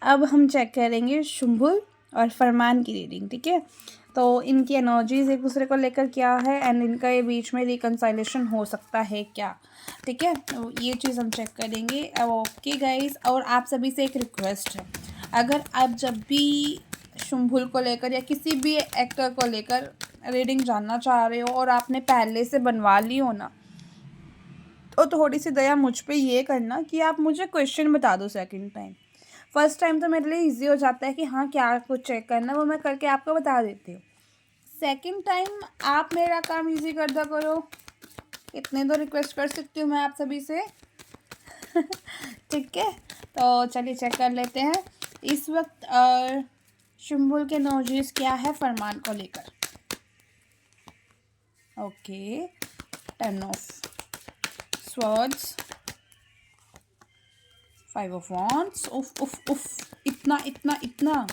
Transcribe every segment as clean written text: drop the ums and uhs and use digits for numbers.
अब हम चेक करेंगे शुंभुल और फरमान की रीडिंग, ठीक है। तो इनकी एनर्जीज एक दूसरे को लेकर क्या है एंड इनका ये बीच में रिकंसाइलेशन हो सकता है क्या, ठीक है। तो ये चीज़ हम चेक करेंगे। ओके गाइस, और आप सभी से एक रिक्वेस्ट है, अगर आप जब भी शुंभुल को लेकर या किसी भी एक्टर को लेकर रीडिंग जानना चाह रहे हो और आपने पहले से बनवा ली हो ना, तो थोड़ी सी दया मुझ पे ये करना कि आप मुझे क्वेश्चन बता दो सेकंड टाइम। फर्स्ट टाइम तो मेरे लिए इजी हो जाता है कि हाँ क्या कुछ चेक करना, वो मैं करके आपको बता देती हूँ। सेकंड टाइम आप मेरा काम इजी कर दिया करो, इतने तो रिक्वेस्ट कर सकती हूँ मैं आप सभी से। ठीक है, तो चलिए चेक कर लेते हैं इस वक्त शुंभुल के एनर्जीज क्या है फरमान को लेकर। Okay, 10 of swords, 5 of wands, उफ उफ उफ, इतना इतना इतना,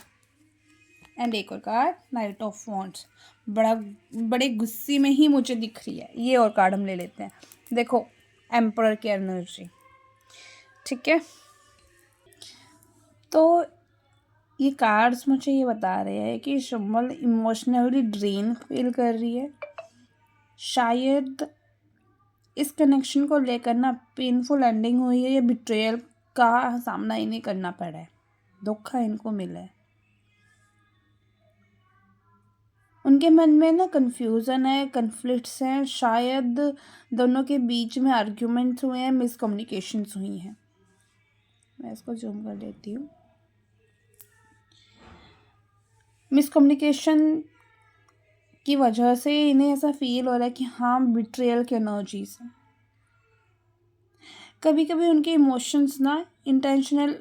एंड एक और कार्ड, नाइट ऑफ वॉन्ड्स। बड़े गुस्से में ही मुझे दिख रही है ये, और कार्ड हम ले लेते हैं। देखो एम्परर की एनर्जी, ठीक है। तो ये कार्ड्स मुझे ये बता रहे हैं कि शुंभुल इमोशनली ड्रेन फील कर रही है। शायद इस कनेक्शन को लेकर ना पेनफुल एंडिंग हुई है या बिट्रेयल का सामना इन्हें करना पड़ा है, धोखा इनको मिला है। उनके मन में ना कन्फ्यूज़न है, कन्फ्लिक्ट्स हैं, शायद दोनों के बीच में आर्ग्यूमेंट्स हुए हैं, मिसकम्युनिकेशंस हुई हैं। मैं इसको जूम कर देती हूँ। मिसकम्युनिकेशन की वजह से इन्हें ऐसा फील हो रहा है कि हाँ बिट्रेयल की एनर्जीज है। कभी कभी उनके इमोशंस ना इंटेंशनल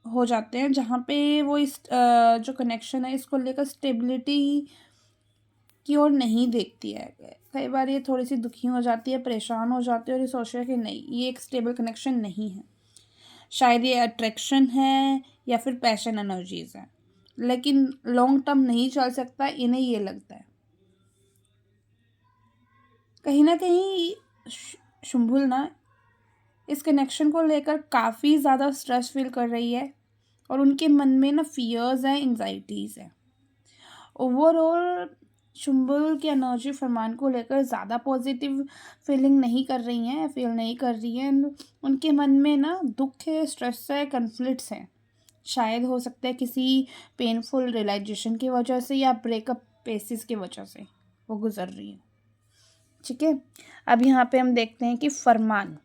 हो जाते हैं, जहाँ पे वो इस जो कनेक्शन है इसको लेकर स्टेबिलिटी की ओर नहीं देखती है। कई बार ये थोड़ी सी दुखी हो जाती है, परेशान हो जाती है और ये सोच रही है कि नहीं ये एक स्टेबल कनेक्शन नहीं है। शायद ये अट्रैक्शन है या फिर पैशन एनर्जीज है, लेकिन लॉन्ग टर्म नहीं चल सकता, इन्हें ये लगता है। कहीं ना कहीं शुंभुल ना इस कनेक्शन को लेकर काफ़ी ज़्यादा स्ट्रेस फील कर रही है और उनके मन में ना फियर्स हैं, एंजाइटीज़ हैं। ओवरऑल शुंभुल की एनर्जी फरमान को लेकर ज़्यादा पॉजिटिव फीलिंग नहीं कर रही हैं, फील नहीं कर रही हैं। उनके मन में ना दुख है, स्ट्रेस है, कन्फ्लिक्ट्स हैं। शायद हो सकता है किसी पेनफुल रियलाइजेशन की वजह से या ब्रेकअप पेसिस की वजह से वो गुजर रही है, ठीक है। अब यहाँ पे हम देखते हैं कि फरमान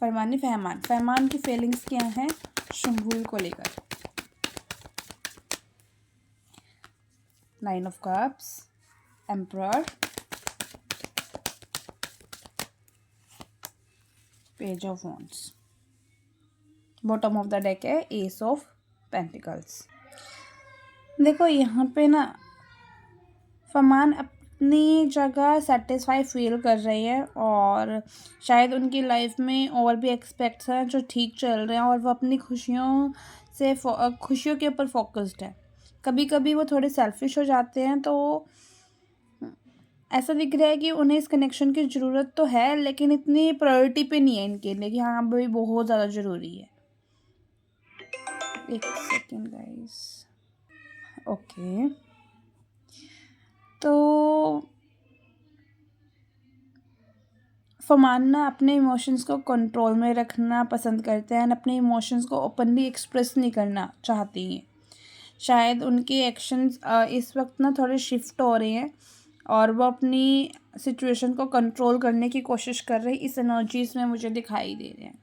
नहीं फहमान की फीलिंग्स क्या हैं शुंभुल को लेकर। 9 of cups, emperor, page of wands, bottom of the deck है एस ऑफ पेंटिकल्स। देखो यहाँ पे ना फरमान अपनी जगह सेटिस्फाई फील कर रही है और शायद उनकी लाइफ में और भी एक्सपेक्ट्स हैं जो ठीक चल रहे हैं और वो अपनी खुशियों के ऊपर फोकस्ड है। कभी कभी वो थोड़े सेल्फिश हो जाते हैं, तो ऐसा दिख रहा है कि उन्हें इस कनेक्शन की ज़रूरत तो है लेकिन इतनी प्रायोरिटी पे नहीं है इनके लिए कि हाँ भाई बहुत ज़्यादा ज़रूरी है। एक सेकेंड गाइस, ओके। तो फरमान ना अपने इमोशंस को कंट्रोल में रखना पसंद करते हैं, अपने इमोशंस को ओपनली एक्सप्रेस नहीं करना चाहती हैं। शायद उनके एक्शंस इस वक्त ना थोड़े शिफ्ट हो रहे हैं और वो अपनी सिचुएशन को कंट्रोल करने की कोशिश कर रहे हैं, इस एनर्जीज में मुझे दिखाई दे रहे हैं।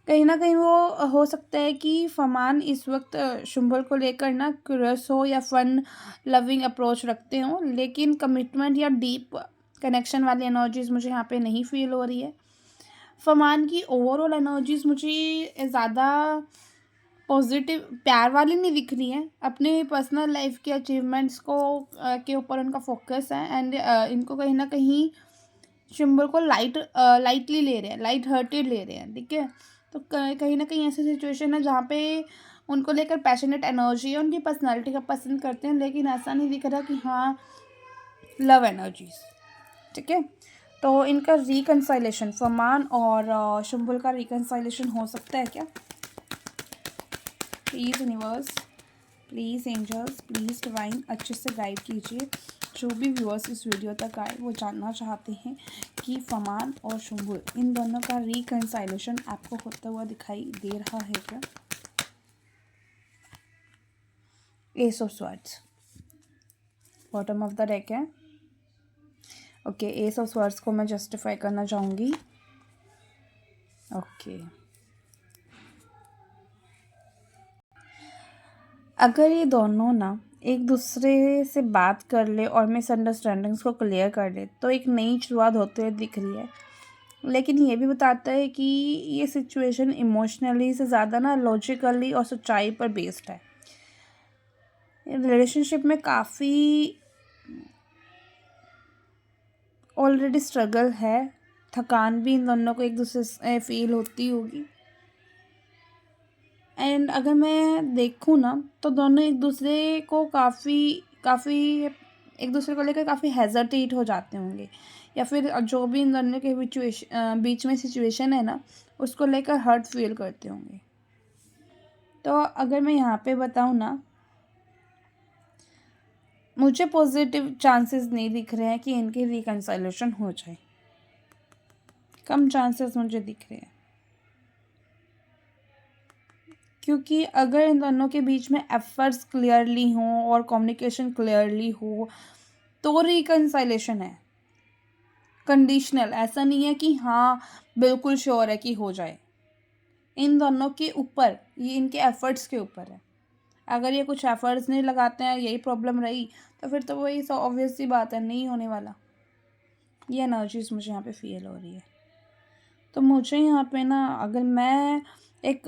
कहीं ना कहीं वो हो सकता है कि फरमान इस वक्त शुंभुल को लेकर ना क्यूरियस हो या फन लविंग अप्रोच रखते हो, लेकिन कमिटमेंट या डीप कनेक्शन वाली एनर्जीज मुझे यहाँ पे नहीं फील हो रही है। फरमान की ओवरऑल एनर्जीज मुझे ज़्यादा पॉजिटिव प्यार वाली नहीं दिख रही है। अपने पर्सनल लाइफ के अचीवमेंट्स को के ऊपर उनका फोकस है एंड इनको कहीं ना कहीं शुंभुल को लाइटली ले रहे हैं, लाइट हार्टेड ले रहे हैं, ठीक है। तो कहीं ना कहीं ऐसी सिचुएशन है जहाँ पे उनको लेकर पैशनेट एनर्जी है, उनकी पर्सनालिटी का पसंद करते हैं, लेकिन ऐसा नहीं दिख रहा कि हाँ लव एनर्जीज, ठीक है। तो इनका रिकंसाइलेशन, फरमान और शुम्बुल का रिकंसाइलेशन हो सकता है क्या? Please universe, please angels, please divine अच्छे से गाइड कीजिए। जो भी व्यूअर्स इस वीडियो तक आए वो जानना चाहते हैं कि फरमान और शुम्बुल इन दोनों का रिकंसाइलेशन आपको होता हुआ दिखाई दे रहा है क्या? S of swords bottom of the deck है। ओके, एस ऑफ स्वॉर्ड्स को मैं जस्टिफाई करना चाहूँगी। ओके, अगर ये दोनों ना एक दूसरे से बात कर ले और मिसअंडरस्टैंडिंग्स को क्लियर कर ले तो एक नई शुरुआत होते हुए दिख रही है। लेकिन ये भी बताता है कि ये सिचुएशन इमोशनली से ज़्यादा ना लॉजिकली और सच्चाई पर बेस्ड है। रिलेशनशिप में काफ़ी ऑलरेडी स्ट्रगल है, थकान भी इन दोनों को एक दूसरे से फील होती होगी। एंड अगर मैं देखूँ ना तो दोनों एक दूसरे को काफ़ी एक दूसरे को लेकर काफ़ी हेजिटेट हो जाते होंगे, या फिर जो भी इन दोनों के बीच में सिचुएशन है ना उसको लेकर हर्ट फील करते होंगे। तो अगर मैं यहाँ पे बताऊँ ना, मुझे पॉजिटिव चांसेस नहीं दिख रहे हैं कि इनकी रिकंसाइलेशन हो जाए, कम चांसेस मुझे दिख रहे हैं। क्योंकि अगर इन दोनों के बीच में एफर्ट्स क्लियरली हों और कम्युनिकेशन क्लियरली हो तो रिकंसाइलेशन है। कंडीशनल, ऐसा नहीं है कि हाँ बिल्कुल श्योर है कि हो जाए। इन दोनों के ऊपर, ये इनके एफर्ट्स के ऊपर है। अगर ये कुछ एफर्ट्स नहीं लगाते हैं, यही प्रॉब्लम रही तो फिर तो वही ऑब्वियस सी बात है, नहीं होने वाला। ये एनर्जीज मुझे यहाँ पे फील हो रही है। तो मुझे यहाँ पे ना, अगर मैं एक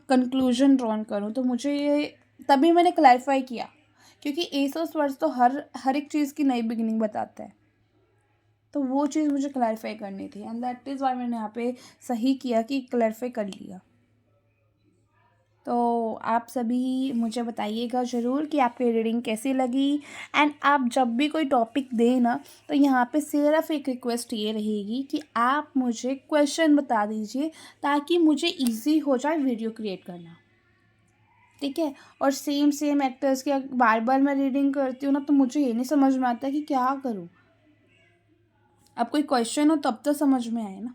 कंक्लूजन ड्रॉन करूँ तो मुझे ये, तभी मैंने क्लैरिफाई किया क्योंकि एस ऑफ स्वर्ड्स तो हर एक चीज़ की नई बिगिनिंग बताता है। तो वो चीज़ मुझे क्लैरिफाई करनी थी एंड दैट इज़ वाई मैंने यहाँ पे सही किया कि क्लैरिफाई कर लिया। तो आप सभी मुझे बताइएगा ज़रूर कि आपकी रीडिंग कैसी लगी। एंड आप जब भी कोई टॉपिक दें ना तो यहाँ पे सिर्फ एक रिक्वेस्ट ये रहेगी कि आप मुझे क्वेश्चन बता दीजिए ताकि मुझे इजी हो जाए वीडियो क्रिएट करना, ठीक है। और सेम एक्टर्स की बार बार मैं रीडिंग करती हूँ ना तो मुझे ये नहीं समझ में आता कि क्या करूँ। अब कोई क्वेश्चन हो तब तो समझ में आए ना,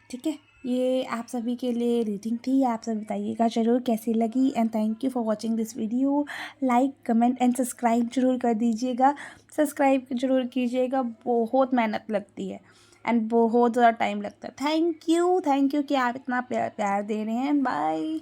ठीक है। ये आप सभी के लिए रीडिंग थी। आप सब बताइएगा ज़रूर कैसी लगी and thank you for watching this video. Like comment and subscribe ज़रूर कर दीजिएगा। सब्सक्राइब ज़रूर कीजिएगा, बहुत मेहनत लगती है एंड बहुत ज़्यादा टाइम लगता है। थैंक यू कि आप इतना प्यार दे रहे हैं। बाय।